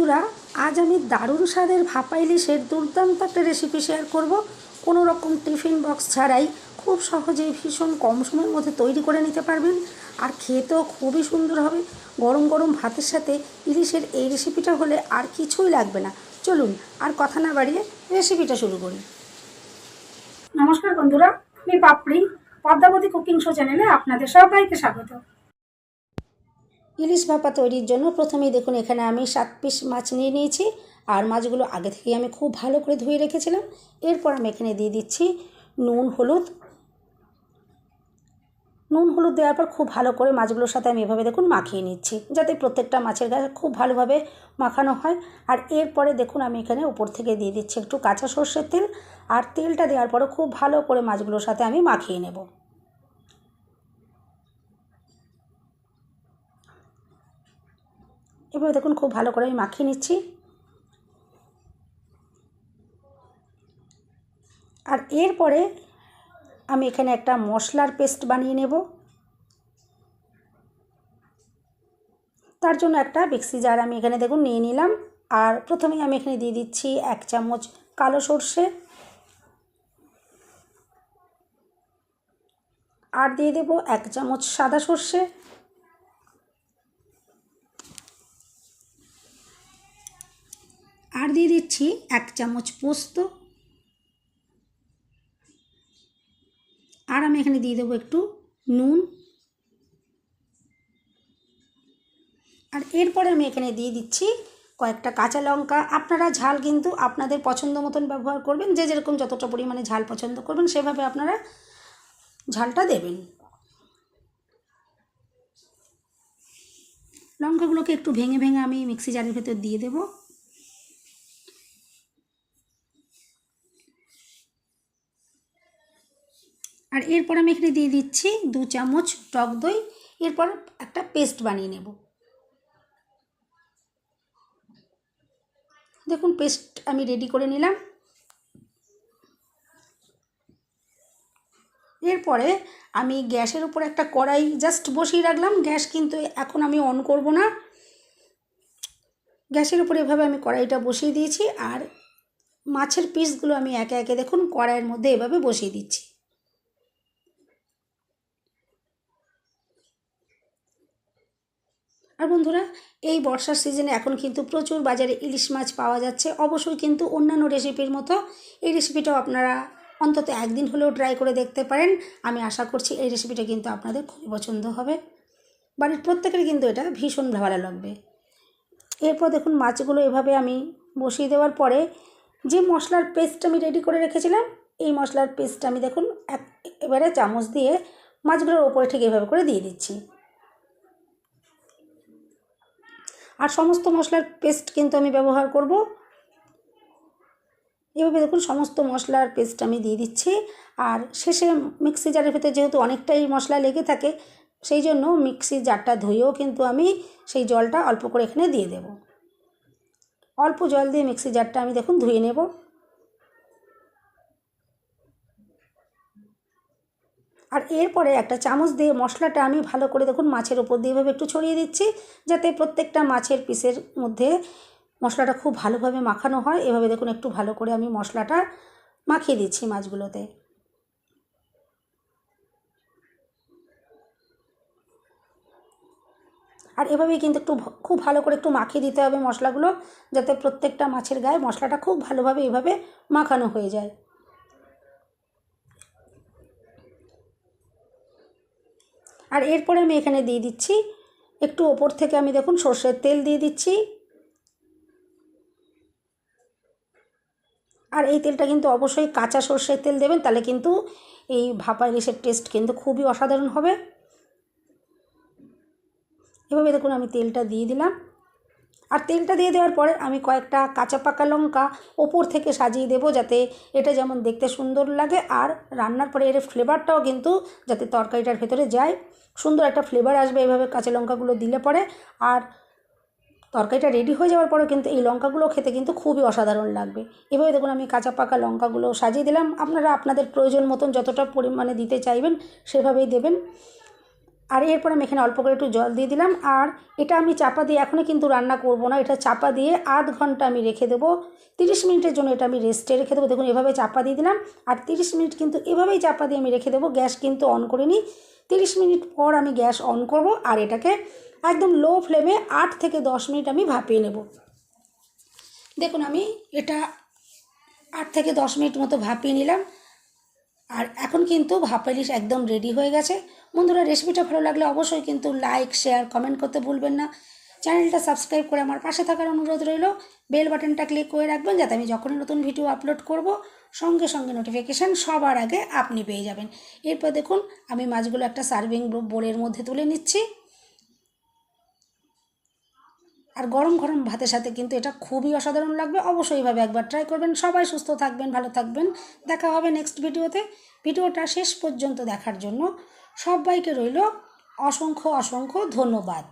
বন্ধুরা, আজ আমি দারুণ স্বাদের ভাপা ইলিশের দুর্দান্ত একটা রেসিপি শেয়ার করব। কোনো রকম টিফিন বক্স ছাড়াই খুব সহজেই ভীষণ কম সময়ের মধ্যে তৈরি করে নিতে পারবেন, আর খেতেও খুবই সুন্দর হবে। গরম গরম ভাতের সাথে ইলিশের এই রেসিপিটা হলে আর কিছুই লাগবে না। চলুন আর কথা না বাড়িয়ে রেসিপিটা শুরু করি। নমস্কার বন্ধুরা, আমি পাপড়ি, পদ্মাবতী কুকিং শো চ্যানেলে আপনাদের সবাইকে স্বাগত। ইলিশ ভাপা তৈরির জন্য প্রথমেই দেখুন এখানে আমি 7 পিস মাছ নিয়ে নিয়েছি, আর মাছগুলো আগে থেকেই আমি খুব ভালো করে ধুয়ে রেখেছিলাম। এরপর আমি এখানে দিয়ে দিচ্ছি নুন হলুদ দেওয়ার পর খুব ভালো করে মাছগুলোর সাথে আমি এভাবে দেখুন মাখিয়ে নিচ্ছি, যাতে প্রত্যেকটা মাছের গায়ে খুব ভালোভাবে মাখানো হয়। আর এরপরে দেখুন আমি এখানে উপর থেকে দিয়ে দিচ্ছি একটু কাঁচা সর্ষের তেল, আর তেলটা দেওয়ার পরে খুব ভালো করে মাছগুলোর সাথে আমি মাখিয়ে নেব। এভাবে দেখুন খুব ভালো করে আমি মাখিয়ে নিচ্ছি। আর এরপরে আমি এখানে একটা মশলার পেস্ট বানিয়ে নেব। তার জন্য একটা মিক্সি জার আমি এখানে দেখুন নিয়ে নিলাম। আর প্রথমেই আমি এখানে দিয়ে দিচ্ছি 1 চামচ কালো সর্ষে, আর দিয়ে দেব 1 চামচ সাদা সর্ষে, আর দিয়ে দিচ্ছি 1 চামচ পোস্ত, আর আমি এখানে দিয়ে দেবো একটু নুন। আর এরপরে আমি এখানে দিয়ে দিচ্ছি কয়েকটা কাঁচা লঙ্কা। আপনারা ঝাল কিন্তু আপনাদের পছন্দ মতন ব্যবহার করবেন, যে যেরকম যতটা পরিমাণে ঝাল পছন্দ করবেন সেভাবে আপনারা ঝালটা দেবেন। লঙ্কাগুলোকে একটু ভেঙে ভেঙে আমি মিক্সি জারের ভেতর দিয়ে দেব। আর এরপর আমি এখানে দিয়ে দিচ্ছি 2 চামচ টক দই। এরপর একটা পেস্ট বানিয়ে নেব। দেখুন পেস্ট আমি রেডি করে নিলাম। এরপরে আমি গ্যাসের উপর একটা কড়াই জাস্ট বসিয়ে রাখলাম। গ্যাস কিন্তু এখন আমি অন করব না। গ্যাসের উপরে এভাবে আমি কড়াইটা বসিয়ে দিয়েছি, আর মাছের পিসগুলো আমি একে একে দেখুন কড়াইয়ের মধ্যে এভাবে বসিয়ে দিচ্ছি। আর বন্ধুরা, এই বর্ষার সিজনে এখন কিন্তু প্রচুর বাজারে ইলিশ মাছ পাওয়া যাচ্ছে। অবশ্যই কিন্তু অন্যান্য রেসিপির মতো এই রেসিপিটাও আপনারা অন্তত একদিন হলেও ট্রাই করে দেখতে পারেন। আমি আশা করছি এই রেসিপিটা কিন্তু আপনাদের খুবই পছন্দ হবে। বাড়ির প্রত্যেকেরই কিন্তু এটা ভীষণ ভালো লাগবে। এরপর দেখুন মাছগুলো এভাবে আমি বসিয়ে দেওয়ার পরে যে মশলার পেস্ট আমি রেডি করে রেখেছিলাম, এই মশলার পেস্ট আমি দেখুন এবারে চামচ দিয়ে মাছগুলোর ওপরে ঠিক এভাবে করে দিয়ে দিচ্ছি। আর সমস্ত মশলার পেস্ট কিন্তু আমি ব্যবহার করব। এভাবে দেখুন সমস্ত মশলার পেস্ট আমি দিয়ে দিচ্ছি। আর শেষে মিক্সি জারের ভেতরে যেহেতু অনেকটাই মশলা লেগে থাকে, সেই জন্য মিক্সি জারটা ধুয়েও কিন্তু আমি সেই জলটা অল্প করে এখানে দিয়ে দেব। অল্প জল দিয়ে মিক্সি জারটা আমি দেখুন ধুয়ে নেব। আর এরপরে একটা চামচ দিয়ে মশলাটা আমি ভালো করে দেখুন মাছের ওপর দিয়ে এভাবে একটু ছড়িয়ে দিচ্ছি, যাতে প্রত্যেকটা মাছের পিসের মধ্যে মশলাটা খুব ভালোভাবে মাখানো হয়। এভাবে দেখুন একটু ভালো করে আমি মশলাটা মাখিয়ে দিচ্ছি মাছগুলোতে। আর এভাবেই কিন্তু খুব ভালো করে একটু মাখিয়ে দিতে হবে মশলাগুলো, যাতে প্রত্যেকটা মাছের গায়ে মশলাটা খুব ভালোভাবে এভাবে মাখানো হয়ে যায়। আর এরপরে আমি এখানে দিয়ে দিচ্ছি একটু ওপর থেকে আমি দেখুন সর্ষের তেল দিয়ে দিচ্ছি। আর এই তেলটা কিন্তু অবশ্যই কাঁচা সর্ষের তেল দেবেন, তাহলে কিন্তু এই ভাপা ইলিশের টেস্ট কিন্তু খুবই অসাধারণ হবে। এভাবে দেখুন আমি তেলটা দিয়ে দিলাম। আর তেলটা দিয়ে দেওয়ার পরে আমি কয়েকটা কাঁচা পাকা লঙ্কা ওপর থেকে সাজিয়ে দেবো, যাতে এটা যেমন দেখতে সুন্দর লাগে, আর রান্নার পরে এর ফ্লেভারটাও কিন্তু যাতে তরকারিটার ভেতরে যায়, সুন্দর একটা ফ্লেভার আসবে এভাবে কাঁচা লঙ্কাগুলো দিলে পরে। আর তরকারিটা রেডি হয়ে যাওয়ার পরেও কিন্তু এই লঙ্কাগুলো খেতে কিন্তু খুবই অসাধারণ লাগবে। এভাবে দেখুন আমি কাঁচা পাকা লঙ্কাগুলো সাজিয়ে দিলাম। আপনারা আপনাদের প্রয়োজন মতন যতটা পরিমাণে দিতে চাইবেন সেভাবেই দেবেন। আর এরপর আমি এখানে অল্প করে একটু জল দিয়ে দিলাম। আর এটা আমি চাপা দিয়ে এখনও কিন্তু রান্না করব না, এটা চাপা দিয়ে আধ ঘন্টা আমি রেখে দেবো। 30 মিনিটের জন্য এটা আমি রেস্টে রেখে দেবো। দেখুন এভাবে চাপা দিয়ে দিলাম, আর 30 মিনিট কিন্তু এভাবেই চাপা দিয়ে আমি রেখে দেবো। গ্যাস কিন্তু অন করিনি। 30 মিনিট পর আমি গ্যাস অন করব, আর এটাকে একদম লো ফ্লেমে 8 থেকে 10 মিনিট আমি ভাপিয়ে নেব। দেখুন আমি এটা 8 থেকে 10 মিনিট মতো ভাপিয়ে নিলাম, আর এখন কিন্তু ভাপা ইলিশ একদম রেডি হয়ে গেছে। বন্ধুরা, রেসিপিটা ভালো লাগলে অবশ্যই কিন্তু লাইক, শেয়ার, কমেন্ট করতে ভুলবেন না। চ্যানেলটা সাবস্ক্রাইব করে আমার পাশে থাকার অনুরোধ রইল। বেল বাটনটা ক্লিক করে রাখবেন, যাতে আমি যখনই নতুন ভিডিও আপলোড করব সঙ্গে সঙ্গে নোটিফিকেশান সবার আগে আপনি পেয়ে যাবেন। এরপর দেখুন আমি মাছগুলো একটা সার্ভিং বোলের মধ্যে তুলে নিচ্ছি। আর গরম গরম ভাতের সাথে কিন্তু এটা খুবই অসাধারণ লাগবে। অবশ্যই এইভাবে একবার ট্রাই করবেন। সবাই সুস্থ থাকবেন, ভালো থাকবেন। দেখা হবে নেক্সট ভিডিওতে। ভিডিওটা শেষ পর্যন্ত দেখার জন্য সবাইকে রইল অসংখ্য অসংখ্য ধন্যবাদ।